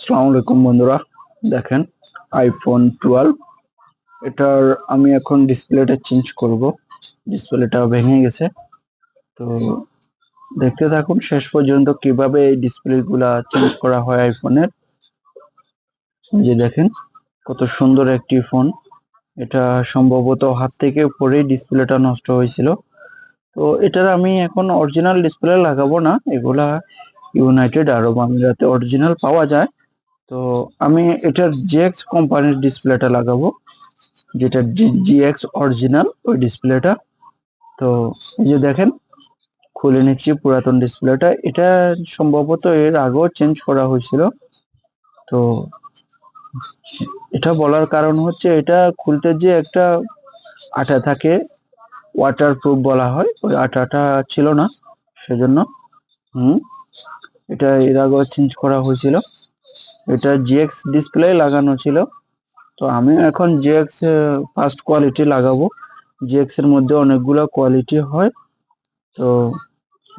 আসসালামু আলাইকুম বন্ধুরা, দেখেন আইফোন 12 এটার আমি এখন ডিসপ্লেটা চেঞ্জ করব। ডিসপ্লেটা ভেঙে গেছে, তো দেখতে থাকুন শেষ পর্যন্ত কিভাবে এই ডিসপ্লে গুলা চেঞ্জ করা হয় আইফোনের। এই যে দেখেন কত সুন্দর একটি ফোন। এটা সম্ভবত হাত থেকে পড়েই ডিসপ্লেটা নষ্ট হয়েছিল। তো এটার আমি এখন অরিজিনাল ডিসপ্লে লাগাবো না, এগুলা ইউনাইটেড আরব আমিরাতে অরিজিনাল পাওয়া যায়। তো আমি এটার জিএক্স কোম্পানির ডিসপ্লেটা লাগাবো, যেটা জিএক্স অরিজিনাল ওই ডিসপ্লেটা। তো এই যে দেখেন খুলে নিচ্ছি পুরাতন ডিসপ্লেটা। এটা সম্ভবত এর আগেও চেঞ্জ করা হয়েছিল। তো এটা বলার কারণ হচ্ছে এটা খুলতে যে একটা আঠা থাকে, ওয়াটার প্রুফ বলা হয়, ওই আঠাটা ছিল না, সেজন্য হুম এটা এর আগেও চেঞ্জ করা হয়েছিল। এটা জিএক্স ডিসপ্লে লাগানো ছিল। তো আমি এখন জিএক্স ফার্স্ট কোয়ালিটি লাগাবো। জিএক্স এর মধ্যে অনেকগুলো কোয়ালিটি হয়, তো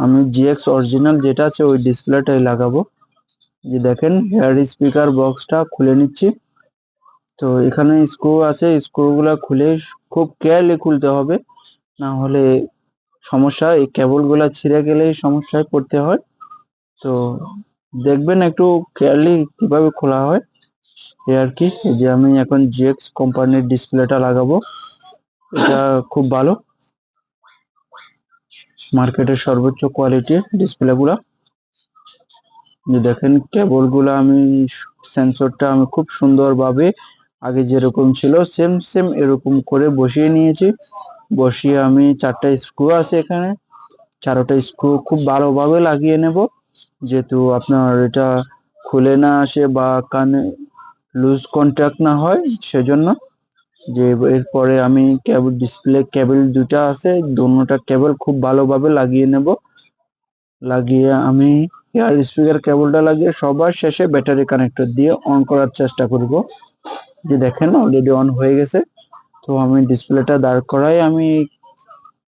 আমি জিএক্স অরিজিনাল যেটা আছে ওই ডিসপ্লেটাই লাগাবো। যে দেখেন হেয়ার স্পিকার বক্সটা খুলে নিচ্ছি। তো এখানে স্ক্রু আছে, স্ক্রুগুলা খুলে খুব কেয়ারলি খুলতে হবে, না হলে সমস্যা, এই কেবলগুলা ছিঁড়ে গেলেই সমস্যায় পড়তে হয়। তো দেখবেন একটু কেয়ারলি কিভাবে খোলা হয় এই আর কি। এই যে আমি এখন জিএক্স কোম্পানির ডিসপ্লেটা লাগাবো। এটা খুব ভালো, মার্কেটের সর্বোচ্চ কোয়ালিটির ডিসপ্লে গুলা। যে দেখেন কেবল গুলা আমি সেন্সরটা আমি খুব সুন্দরভাবে আগে যেরকম ছিল সেম সেম এরকম করে বসিয়ে নিয়েছি। বসিয়ে আমি চারটা স্ক্রু আছে এখানে, চারটা স্ক্রু খুব ভালোভাবে লাগিয়ে নেব, যেহেতু আপনার এটা খুলে না আসে বা কানে লুজ কন্ট্যাক্ট না হয় সেজন্য। যে এরপরে আমি কেবল ডিসপ্লে কেবল দুটা আছে, দুটোটা কেবল খুব ভালোভাবে লাগিয়ে নেব। লাগিয়ে আমি এয়ার স্পিকার কেবলটা লাগিয়ে সবার শেষে ব্যাটারি কানেক্টর দিয়ে অন করার চেষ্টা করব। যে দেখেন অলরেডি অন হয়ে গেছে। তো আমি ডিসপ্লেটা দাঁড় করাই আমি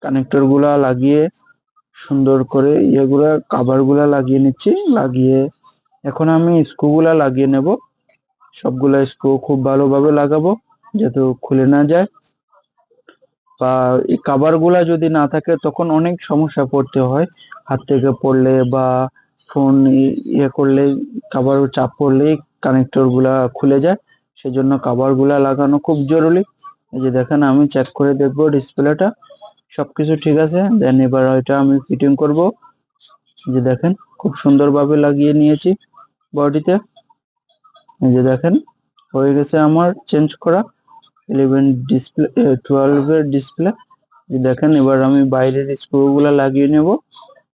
কানেক্টর গুলা লাগিয়ে সুন্দর করে ইয়েগুলা কাভার গুলা লাগিয়ে নিচ্ছি। লাগিয়ে এখন আমি স্ক্রু গুলা লাগিয়ে নেব। সবগুলা স্ক্রু খুব ভালোভাবে লাগাবো যাতে খুলে না যায়, বা এই কাভার গুলা যদি না থাকে তখন অনেক সমস্যা পড়তে হয়। হাত থেকে পড়লে বা ফোন ইয়ে করলে কাভার চাপ পড়লে কানেক্টর গুলা খুলে যায়, সেজন্য কাভার গুলা লাগানো খুব জরুরি। এই যে দেখেন আমি চেক করে দেখবো ডিসপ্লেটা সবকিছু ঠিক আছে, দেন এবার এটা আমি ফিটিং করব। যে দেখেন খুব সুন্দরভাবে লাগিয়ে নিয়েছি বডিতে। এই যে দেখেন হয়ে গেছে আমার চেঞ্জ করা 11 ডিসপ্লে 12 এর ডিসপ্লে। দেখেন এবার আমি বাইরের স্ক্রু গুলা লাগিয়ে নেব।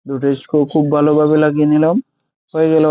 দুটো স্ক্রু খুব ভালোভাবে লাগিয়ে নিলাম, হয়ে গেল।